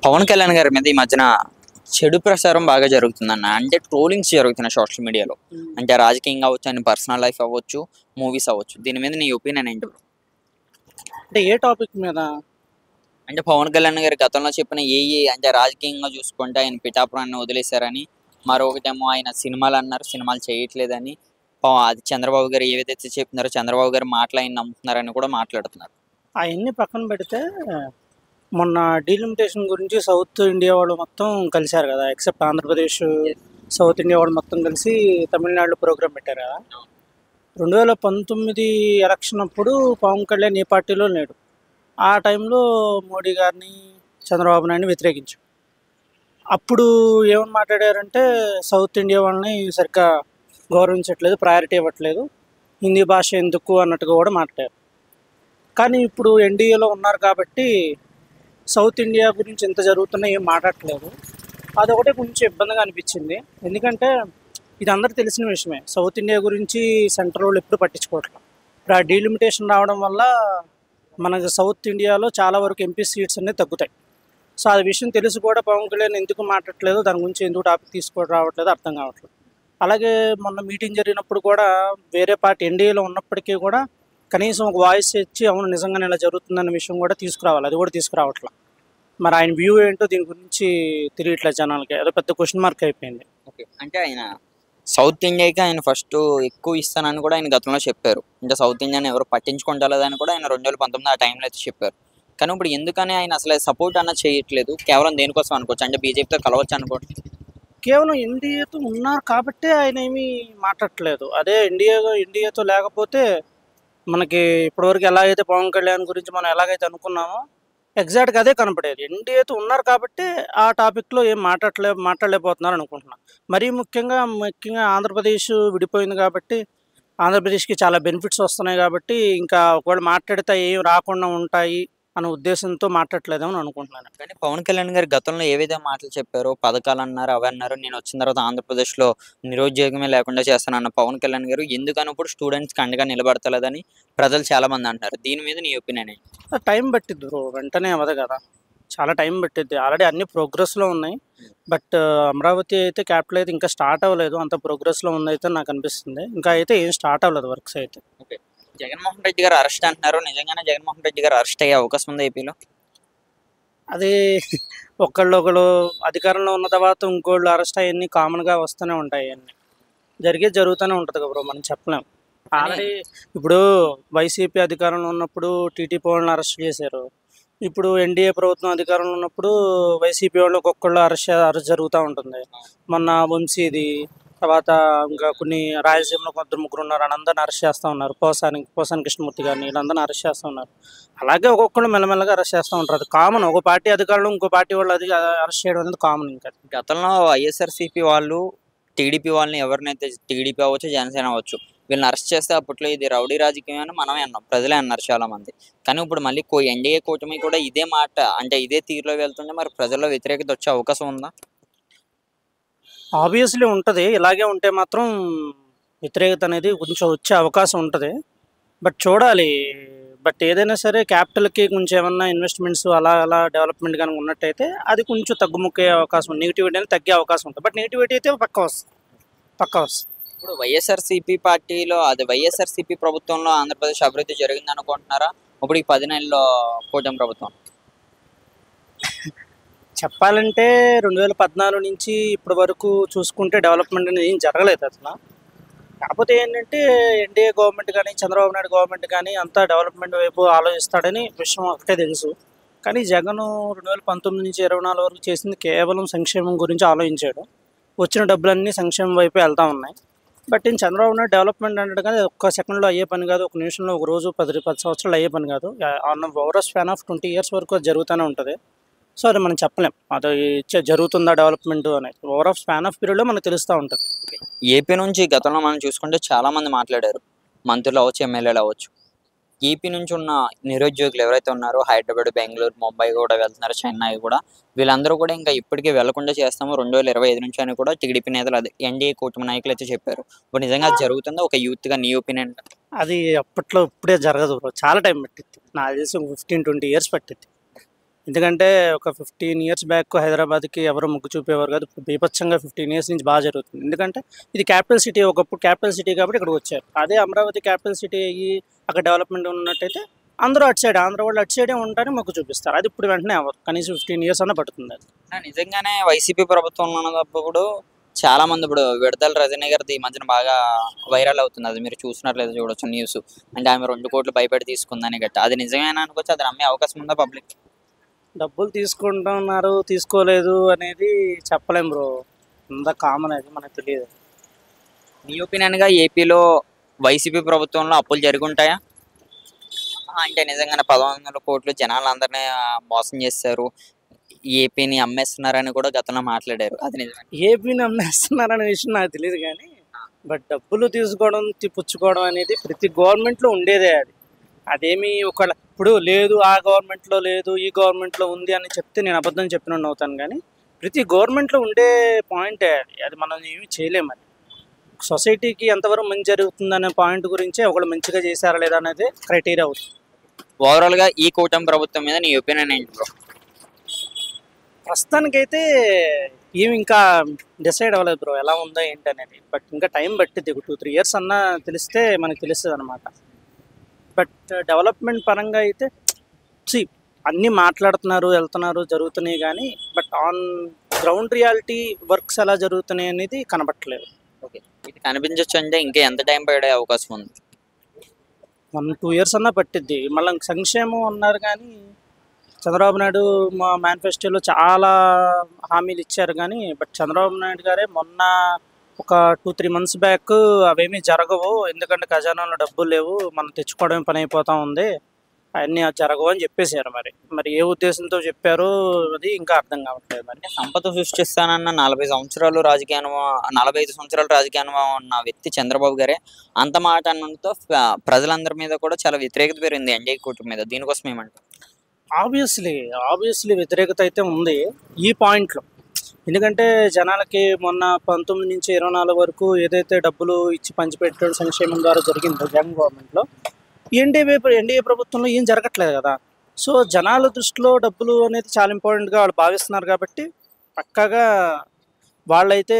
పవన్ కళ్యాణ్ గారి మీద ఈ మధ్యన చెడు ప్రచారం బాగా జరుగుతుందన్న. అంటే ట్రోలింగ్స్ జరుగుతున్నాయి సోషల్ మీడియాలో. అంటే రాజకీయంగా అవ్వచ్చు, ఆయన పర్సనల్ లైఫ్ అవ్వచ్చు, మూవీస్ అవ్వచ్చు. దీని మీద నీ ఒపీనియన్ ఏంటి బ్రో? అంటే ఏ టాపిక్ మీద? అంటే పవన్ కళ్యాణ్ గారు గతంలో చెప్పిన అంటే రాజకీయంగా చూసుకుంటే ఆయన పిఠాపురాన్ని వదిలేశారని, మరొకటేమో ఆయన సినిమాలు అన్నారు, సినిమాలు చేయట్లేదని, అది చంద్రబాబు గారు ఏదైతే చెప్తున్నారో చంద్రబాబు గారు మాటలు ఆయన నమ్ముతున్నారని కూడా మాట్లాడుతున్నారు. అవన్నీ పక్కన పెడితే మొన్న డీలిమిటేషన్ గురించి సౌత్ ఇండియా వాళ్ళు మొత్తం కలిశారు కదా, ఎక్సెప్ట్ ఆంధ్రప్రదేశ్. సౌత్ ఇండియా వాళ్ళు మొత్తం కలిసి తమిళనాడులో ప్రోగ్రామ్ పెట్టారు కదా. 2019 ఎలక్షన్ అప్పుడు పవన్ కళ్యాణ్ ఏ పార్టీలో లేడు. ఆ టైంలో మోడీ గారిని, చంద్రబాబు నాయుడిని వ్యతిరేకించారు. అప్పుడు ఏమని మాట్లాడారంటే సౌత్ ఇండియా వాళ్ళని సరిగ్గా గౌరవించట్లేదు, ప్రయారిటీ ఇవ్వట్లేదు, హిందీ భాష ఎందుకు అన్నట్టుగా కూడా మాట్లాడారు. కానీ ఇప్పుడు ఎన్డీఏలో ఉన్నారు కాబట్టి సౌత్ ఇండియా గురించి ఎంత జరుగుతున్నా ఏం మాట్లాడట్లేదు. అదొకటే కొంచెం ఇబ్బందిగా అనిపించింది. ఎందుకంటే ఇది అందరికీ తెలిసిన విషయమే, సౌత్ ఇండియా గురించి సెంట్రల్ వాళ్ళు ఎప్పుడు పట్టించుకోవట్లేదు. ఇప్పుడు ఆ డీలిమిటేషన్ రావడం వల్ల మనకి సౌత్ ఇండియాలో చాలా వరకు ఎంపీ సీట్స్ అనేవి తగ్గుతాయి. సో ఆ విషయం తెలిసి కూడా పవన్ కళ్యాణ్ ఎందుకు మాట్లాడట్లేదు, దాని గురించి ఎందుకు టాపిక్ తీసుకోవడం రావట్లేదు అర్థం కావట్లేదు. అలాగే మొన్న మీటింగ్ జరిగినప్పుడు కూడా వేరే పార్టీ ఎన్డీఏలో ఉన్నప్పటికీ కూడా కనీసం ఒక వాయిస్ ఇచ్చి అవును నిజంగానే ఇలా జరుగుతుందన్న విషయం కూడా తీసుకురావాలి, అది కూడా తీసుకురావట్లా. మరి ఆయన వ్యూ ఏంటో దీని గురించి తెలియట్లేదు జనాలకి, అదో పెద్ద క్వశ్చన్ మార్క్ అయిపోయింది. ఓకే, అంటే ఆయన సౌత్ ఇండియాకి ఆయన ఫస్ట్ ఎక్కువ ఇస్తానని కూడా ఆయన గతంలో చెప్పారు. అంటే సౌత్ ఇండియాని ఎవరు పట్టించుకుంటలేదని కూడా ఆయన 2019 ఆ టైంలో అయితే చెప్పారు. కానీ ఇప్పుడు ఎందుకని ఆయన అసలు సపోర్ట్ అన్న చేయట్లేదు? కేవలం దేనికోసం అనుకోవచ్చు? అంటే బీజేపీతో కలవచ్చు అనుకోవచ్చు. కేవలం ఎన్డీఏతో ఉన్నారు కాబట్టే ఆయన ఏమీ మాట్లాడట్లేదు. అదే ఎన్డీఏతో లేకపోతే మనకి ఇప్పటివరకు ఎలాగైతే పవన్ కళ్యాణ్ గురించి మనం ఎలాగైతే అనుకున్నామో ఎగ్జాక్ట్గా అదే కనపడేది. ఎన్డీఏతో ఉన్నారు కాబట్టి ఆ టాపిక్లో ఏం మాట్లాడలేకపోతున్నారు అనుకుంటున్నాను. మరీ ముఖ్యంగా ఆంధ్రప్రదేశ్ విడిపోయింది కాబట్టి ఆంధ్రప్రదేశ్కి చాలా బెనిఫిట్స్ వస్తున్నాయి కాబట్టి ఇంకా ఒకవేళ మాట్లాడితే ఏం రాకుండా ఉంటాయి అనే ఉద్దేశంతో మాట్లాడలేదేమో అని అనుకుంటున్నాను. కానీ పవన్ కళ్యాణ్ గారు గతంలో ఏవైతే మాటలు చెప్పారో, పథకాలు అన్నారు, అవి అన్నారు, నేను వచ్చిన తర్వాత ఆంధ్రప్రదేశ్లో నిరుద్యోగమే లేకుండా చేస్తానన్న పవన్ కళ్యాణ్ గారు ఎందుకని ఇప్పుడు స్టూడెంట్స్కి అండగా నిలబడతలేదని ప్రజలు చాలా మంది అంటున్నారు. దీని మీద నీ ఒపీనియన్ ఏంటి? టైం పట్టిద్ది బ్రో, వెంటనే అవ్వదు కదా, చాలా టైం పట్టిద్ది. ఆల్రెడీ అన్ని ప్రోగ్రెస్లో ఉన్నాయి. బట్ అమరావతి అయితే క్యాపిటల్ అయితే ఇంకా స్టార్ట్ అవ్వలేదు, అంత ప్రోగ్రెస్లో ఉందైతే నాకు అనిపిస్తుంది. ఇంకా అయితే ఏం స్టార్ట్ అవ్వలేదు వర్క్స్ అయితే. ఓకే, జగన్మోహన్ రెడ్డి గారు అరెస్ట్ అంటున్నారు, నిజంగానే జగన్మోహన్ రెడ్డి గారు అరెస్ట్ అయ్యే అవకాశం ఉంది ఏపీలో? అది ఒకళ్ళు అధికారంలో ఉన్న తర్వాత ఇంకోళ్ళు అరెస్ట్ అయ్యి కామన్గా వస్తూనే ఉంటాయి. అన్నీ జరుగుతూనే ఉంటుంది కదా బ్రో, మనం చెప్పలేం. ఆల్రెడీ ఇప్పుడు వైసీపీ అధికారంలో ఉన్నప్పుడు టీటీపీ వాళ్ళని అరెస్ట్ చేశారు. ఇప్పుడు ఎన్డీఏ ప్రభుత్వం అధికారంలో ఉన్నప్పుడు వైసీపీ వాళ్ళు ఒక్కొక్కళ్ళు అరెస్ట్ జరుగుతూ ఉంటుంది. మొన్న వంశీది, తర్వాత ఇంకా కొన్ని రాయలసీమలో కొందరు ముగ్గురు ఉన్నారు, అందరిని అరెస్ట్ చేస్తూ ఉన్నారు. పోసాని కృష్ణమూర్తి గారిని, వీళ్ళందరినీ అరెస్ట్ చేస్తూ ఉన్నారు. అలాగే ఒక్కొక్కళ్ళు మెల్లమెల్లగా అరెస్ట్ చేస్తూ ఉంటారు. అది కామన్, ఒక పార్టీ అధికారులు ఇంకో పార్టీ వాళ్ళు అది అరెస్ట్ చేయడం అనేది కామన్. ఇంకా గతంలో వైఎస్ఆర్సీపీ వాళ్ళు టీడీపీ వాళ్ళని ఎవరినైతే, టీడీపీ అవ్వచ్చు, జనసేన అవ్వచ్చు, వీళ్ళని అరెస్ట్ చేస్తే అప్పట్లో ఇది రౌడీ రాజకీయం అని మనమే అన్నాం, ప్రజలే అన్నారు చాలా మంది. కానీ ఇప్పుడు మళ్ళీ ఎన్డీఏ కూటమి కూడా ఇదే మాట, అంటే ఇదే తీరులో వెళ్తుంటే మరి ప్రజల్లో వ్యతిరేకత వచ్చే అవకాశం ఉందా? ఆబ్వియస్లీ ఉంటుంది. ఇలాగే ఉంటే మాత్రం వ్యతిరేకత అనేది కొంచెం వచ్చే అవకాశం ఉంటుంది. బట్ చూడాలి. బట్ ఏదైనా సరే క్యాపిటల్కి కొంచెం ఏమన్నా ఇన్వెస్ట్మెంట్స్ అలా డెవలప్మెంట్ కనుక ఉన్నట్టయితే అది కొంచెం తగ్గుముక్కే అవకాశం, నెగిటివిటీ అనేది తగ్గే అవకాశం ఉంటుంది. బట్ నెగిటివిటీ అయితే పక్కా వస్తుంది. ఇప్పుడు వైఎస్ఆర్సీపీ పార్టీలో, అది వైఎస్ఆర్సీపీ ప్రభుత్వంలో ఆంధ్రప్రదేశ్ అభివృద్ధి జరిగింది అనుకుంటున్నారా ఇప్పుడు ఈ 10 నెలల్లో కూటమి ప్రభుత్వం? చెప్పాలంటే 2014 నుంచి ఇప్పటి వరకు చూసుకుంటే డెవలప్మెంట్ అనేది ఏం జరగలేదు అసలు. కాకపోతే ఏంటంటే ఎన్డీఏ గవర్నమెంట్ కానీ చంద్రబాబు నాయుడు గవర్నమెంట్ కానీ అంతా డెవలప్మెంట్ వైపు ఆలోచిస్తాడని విషయం ఒకటే తెలుసు. కానీ జగన్ 2019 నుంచి 2024 వరకు చేసింది కేవలం సంక్షేమం గురించి ఆలోచించాడు. వచ్చిన డబ్బులన్నీ సంక్షేమం వైపు వెళ్తూ ఉన్నాయి. బట్ నేను చంద్రబాబు నాయుడు డెవలప్మెంట్ అంటాడు కానీ ఒక్క సెకండ్లో అయ్యే పని కాదు, ఒక నిమిషంలో, ఒక రోజు 10 సంవత్సరాలు అయ్యే పని కాదు. ఓవర్ స్పాన్ ఆఫ్ 20 years వరకు అది జరుగుతూనే ఉంటుంది. సో అది మనం చెప్పలేం అది జరుగుతుందా డెవలప్మెంట్ అనేది. ఓవర్ ఆఫ్ స్పాన్ ఆఫ్ పీరియడ్లో మనకు తెలుస్తూ ఉంటుంది. ఏపీ నుంచి గతంలో మనం చూసుకుంటే చాలా మంది మాట్లాడారు, మంత్రులు అవ్వచ్చు, ఎమ్మెల్యేలు అవ్వచ్చు. ఏపీ నుంచి ఉన్న నిరుద్యోగులు ఎవరైతే ఉన్నారో హైదరాబాద్, బెంగళూరు, ముంబై కూడా వెళ్తున్నారు, చెన్నై కూడా, వీళ్ళందరూ కూడా ఇంకా ఇప్పటికీ వెళ్లకుండా చేస్తాము 2025 నుంచి అని కూడా టీడీపీ నేతలు, అది ఎన్డీఏ కూటమి నాయకులు అయితే చెప్పారు. ఇప్పుడు నిజంగా అది జరుగుతుందా? ఒక యూత్గా నీ ఒపీనియన్? అది అప్పట్లో ఇప్పుడే జరగదు బ్రో, చాలా టైం పట్టింది. నాకు తెలిసి 15-20 years పట్టింది. ఎందుకంటే ఒక 15 ఇయర్స్ బ్యాక్ హైదరాబాద్కి ఎవరు మొగ్గు చూపేవారు కాదు. ఇప్పుడు బీభత్సంగా 15 ఇయర్స్ నుంచి బాగా జరుగుతుంది. ఎందుకంటే ఇది క్యాపిటల్ సిటీ, ఒకప్పుడు క్యాపిటల్ సిటీ కాబట్టి ఇక్కడికి వచ్చారు. అదే అమరావతి క్యాపిటల్ సిటీ అయ్యి అక్కడ డెవలప్మెంట్ ఉన్నట్టయితే అందరూ అటు సైడ్, ఆంధ్ర వాళ్ళు అటు సైడే ఉంటారని మొగ్గు చూపిస్తారు. అది ఇప్పుడు వెంటనే అవ్వదు, కనీసం 15 ఇయర్స్ అన్న పడుతుంది అది. నిజంగానే వైసీపీ ప్రభుత్వంలో ఉన్నప్పుడు చాలా మంది ఇప్పుడు విడతల రజనీ గారిది ఈ మధ్యన బాగా వైరల్ అవుతుంది. అది మీరు చూసినట్లయితే చూడొచ్చు న్యూస్. అంటే ఆమె 2 కోట్లు భయపెట్టి తీసుకుందని గట్ట. అది నిజమేనా అనుకోవచ్చు? అది నమ్మే అవకాశం ఉందా పబ్లిక్? డబ్బులు తీసుకుంటున్నారు తీసుకోలేదు అనేది చెప్పలేం బ్రో, అంతా కామన్, అది మనకు తెలియదు. నీ ఒపీనియన్గా ఏపీలో వైసీపీ ప్రభుత్వంలో అప్పులు జరిగి ఉంటాయా? అంటే నిజంగానే 1,100 కోట్లు జనాలందరినీ మోసం చేశారు, ఏపీని అమ్మేస్తున్నారని కూడా గతంలో మాట్లాడారు. అది నిజమే. ఏపీని అమ్మేస్తున్నారనే విషయం నాకు తెలియదు కానీ, బట్ డబ్బులు తీసుకోవడం పుచ్చుకోవడం అనేది ప్రతి గవర్నమెంట్లో ఉండేదే. అదేమి ఇప్పుడు లేదు ఆ గవర్నమెంట్లో లేదు ఈ గవర్నమెంట్లో ఉంది అని చెప్తే నేను అబద్ధం చెప్పినట్టు అవుతాను. కానీ ప్రతి గవర్నమెంట్లో ఉండే పాయింటే అది మనం ఏమి చేయలేము. అది సొసైటీకి ఎంతవరకు మంచి జరుగుతుందనే పాయింట్ గురించే ఒకళ్ళు మంచిగా చేశారా లేదా అనేది క్రైటీరియా అవుతుంది. ఓవరాల్గా ఈ కూటమి ప్రభుత్వం మీద నీ ఒపీనియన్ ఏంటి బ్రో? ప్రస్తుతానికైతే ఏమి ఇంకా డిసైడ్ అవ్వలేదు బ్రో, ఎలా ఉందో ఏంటి అనేది. బట్ ఇంకా టైం పట్టిద్ది, 2-3 ఇయర్స్ అన్నా తెలిస్తే మనకు తెలుస్తుంది అనమాట. బట్ డెవలప్మెంట్ పరంగా అయితే అన్నీ మాట్లాడుతున్నారు, వెళ్తున్నారు, జరుగుతున్నాయి. కానీ but on ground reality works ఎలా జరుగుతున్నాయి అనేది కనబట్టలేదు. ఓకే, ఇది కనిపించవచ్చు అంటే ఇంకా ఎంత టైం పడే అవకాశం ఉంది? 1-2 ఇయర్స్ అన్నా పట్టిద్ది. మళ్ళీ సంక్షేమం అన్నారు కానీ చంద్రబాబు నాయుడు మా మేనిఫెస్టోలో చాలా హామీలు ఇచ్చారు. కానీ బట్ చంద్రబాబు నాయుడు గారే మొన్న ఒక 2-3 మంత్స్ బ్యాక్ అవేమీ జరగవు, ఎందుకంటే ఖజానాలో డబ్బులు లేవు, మనం తెచ్చుకోవడమే పని అయిపోతూ ఉంది, అవన్నీ జరగవు అని చెప్పేశారు. మరి ఏ ఉద్దేశంతో చెప్పారో అది ఇంకా అర్థం కావట్లేదు. మరి సంపద సృష్టిస్తానన్న 45 సంవత్సరాలు రాజకీయ అనుభవం ఉన్న వ్యక్తి చంద్రబాబు గారే అంత మాట అనడంతో ప్రజలందరి మీద కూడా చాలా వ్యతిరేకత పెరిగింది ఎన్డీఏ కూటమి మీద. దీనికోసం ఏమంటారు? ఆబ్వియస్లీ వ్యతిరేకత అయితే ఉంది ఈ పాయింట్లో. ఎందుకంటే జనాలకి మొన్న 19 నుంచి 24 వరకు ఏదైతే డబ్బులు ఇచ్చి పంచిపెట్టడం సంక్షేమం ద్వారా జరిగిందో జగన్ గవర్నమెంట్లో, ఎన్డీఏ ప్రభుత్వంలో ఏం జరగట్లేదు కదా. సో జనాల దృష్టిలో డబ్బులు అనేది చాలా ఇంపార్టెంట్గా వాళ్ళు భావిస్తున్నారు కాబట్టి పక్కాగా వాళ్ళైతే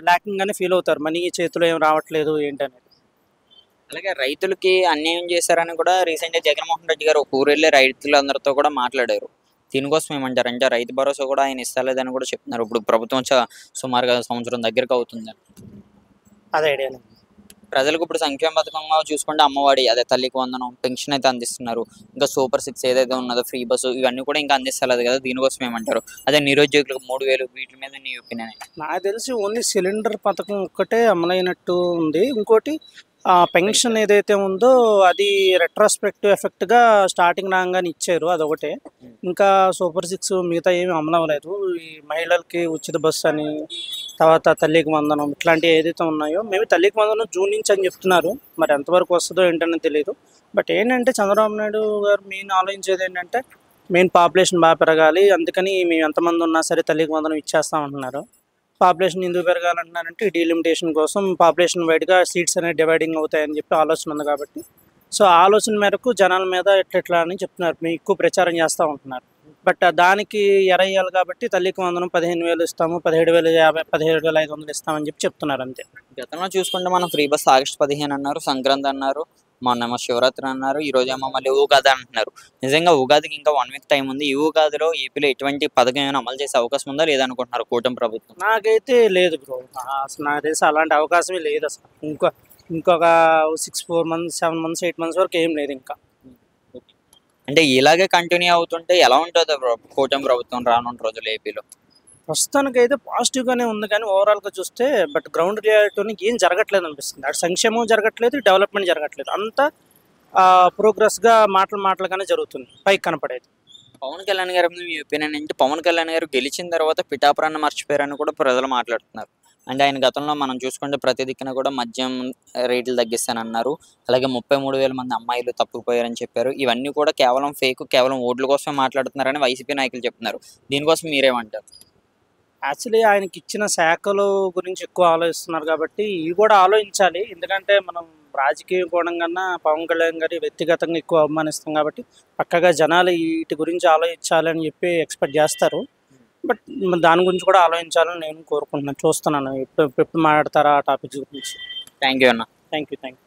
ల్యాకింగ్గానే ఫీల్ అవుతారు, మనీ చేతిలో ఏం రావట్లేదు ఏంటనేది. అలాగే రైతులకి అన్యాయం చేశారని కూడా రీసెంట్గా జగన్మోహన్ రెడ్డి గారు ఒక ఊరు వెళ్ళి రైతులందరితో కూడా మాట్లాడారు. దీనికోసం ఏమంటారు? అంటే రైతు భరోసా కూడా ఆయన ఇస్తలేదని కూడా చెప్తున్నారు. ఇప్పుడు ప్రభుత్వం సుమారుగా సంవత్సరం దగ్గరకు అవుతుంది. అదే ఐడియా. ప్రజలకు ఇప్పుడు సంక్షేమ పథకంగా చూసుకుంటే అమ్మఒడి, అదే తల్లికి వందనం, పెన్షన్ అయితే అందిస్తున్నారు. ఇంకా సూపర్ 6 ఏదైతే ఉన్నదో ఫ్రీ బస్సు, ఇవన్నీ కూడా ఇంకా అందిస్తలేదు కదా. దీనికోసం ఏమంటారు? అదే నిరుద్యోగులకు 3,000, వీటి మీద నీ ఒపీనియన్? నాకు తెలిసి ఓన్లీ సిలిండర్ పథకం ఒక్కటే అమలైనట్టు ఉంది. ఇంకోటి పెన్షన్ ఏదైతే ఉందో అది రెట్రోస్పెక్టివ్ ఎఫెక్ట్గా స్టార్టింగ్ రాగానే ఇచ్చారు, అదొకటే. ఇంకా సూపర్ 6 మిగతా ఏమి అమలు అవ్వలేదు. ఈ మహిళలకి ఉచిత బస్సు అని, తర్వాత తల్లికి వందనం, ఇట్లాంటివి ఏదైతే ఉన్నాయో, మేము తల్లికి వందనం జూన్ నుంచి అని చెప్తున్నారు. మరి ఎంతవరకు వస్తుందో ఏంటనే తెలియదు. బట్ ఏంటంటే చంద్రబాబు నాయుడు గారు మెయిన్ ఆలోచించేది ఏంటంటే మెయిన్ పాపులేషన్ బాగా పెరగాలి, అందుకని మేము ఎంతమంది ఉన్నా సరే తల్లికి వందనం ఇచ్చేస్తామంటున్నారు. పాపులేషన్ ఎందుకు పెరగాలంటున్నారంటే డీలిమిటేషన్ కోసం పాపులేషన్ వైడ్గా సీట్స్ అనేది డివైడింగ్ అవుతాయని చెప్పి ఆలోచన ఉంది కాబట్టి, సో ఆలోచన మేరకు జనాల మీద ఎట్లా అని చెప్తున్నారు, మేము ఎక్కువ ప్రచారం చేస్తూ ఉంటున్నారు. బట్ దానికి ఎరయ్యాలి కాబట్టి తల్లికి వందనం 15,000 ఇస్తాము, 17,050, 17,500 ఇస్తామని చెప్పి చెప్తున్నారు అంతే. గతంలో చూసుకుంటే మనం ఫ్రీ బస్ ఆగస్టు 15 అన్నారు, సంక్రాంతి అన్నారు, మొన్నేమో శివరాత్రి అన్నారు, ఈ రోజేమో మళ్ళీ ఉగాది అంటున్నారు. నిజంగా ఉగాదికి ఇంకా 1 వీక్ టైం ఉంది. ఈ ఉగాదిలో ఏపీలో ఎటువంటి పథకం ఏమైనా అమలు చేసే అవకాశం ఉందా లేదనుకుంటున్నారు కూటమి ప్రభుత్వం? నాకైతే లేదు బ్రో, అసలు నాకు తెలిసి అలాంటి అవకాశమే లేదు అసలు. ఇంకొక 4 months 7 months 8 months వరకు ఏం లేదు ఇంకా. అంటే ఇలాగే కంటిన్యూ అవుతుంటే ఎలా ఉంటుంది కూటమి ప్రభుత్వం రానున్న రోజులు ఏపీలో? ప్రస్తుతానికైతే పాజిటివ్గానే ఉంది కానీ ఓవరాల్గా చూస్తే బట్ గ్రౌండ్ రియాలిటీని ఏం జరగట్లేదు అనిపిస్తుంది. అటు సంక్షేమం జరగట్లేదు, డెవలప్మెంట్ జరగట్లేదు, అంతా ప్రోగ్రెస్గా మాటలుగానే జరుగుతుంది పైకి కనపడేది. పవన్ కళ్యాణ్ గారి మీ ఒపీనియన్ ఏంటి? పవన్ కళ్యాణ్ గారు గెలిచిన తర్వాత పిఠాపురాన్ని మర్చిపోయారని కూడా ప్రజలు మాట్లాడుతున్నారు. అంటే ఆయన గతంలో మనం చూసుకుంటే ప్రతి దిక్కున కూడా మద్యం రేట్లు తగ్గిస్తానన్నారు. అలాగే 33,000 మంది అమ్మాయిలు తప్పిపోయారని చెప్పారు. ఇవన్నీ కూడా కేవలం ఫేక్, కేవలం ఓట్ల కోసమే మాట్లాడుతున్నారని వైసీపీ నాయకులు చెప్తున్నారు. దీనికోసం మీరేమంటారు? యాక్చువల్లీ ఆయనకి ఇచ్చిన శాఖల గురించి ఎక్కువ ఆలోచిస్తున్నారు కాబట్టి ఇవి కూడా ఆలోచించాలి. ఎందుకంటే మనం రాజకీయ కోణం కన్నా పవన్ కళ్యాణ్ గారి వ్యక్తిగతంగా ఎక్కువ అభిమానిస్తాం కాబట్టి పక్కగా జనాలు వీటి గురించి ఆలోచించాలని చెప్పి ఎక్స్పెక్ట్ చేస్తారు. బట్ దాని గురించి కూడా ఆలోచించాలని నేను కోరుకుంటున్నాను, చూస్తున్నాను ఎప్పుడు ఎప్పుడు మాట్లాడతారా ఆ టాపిక్స్ గురించి. థ్యాంక్ యూ అన్న. Thank you.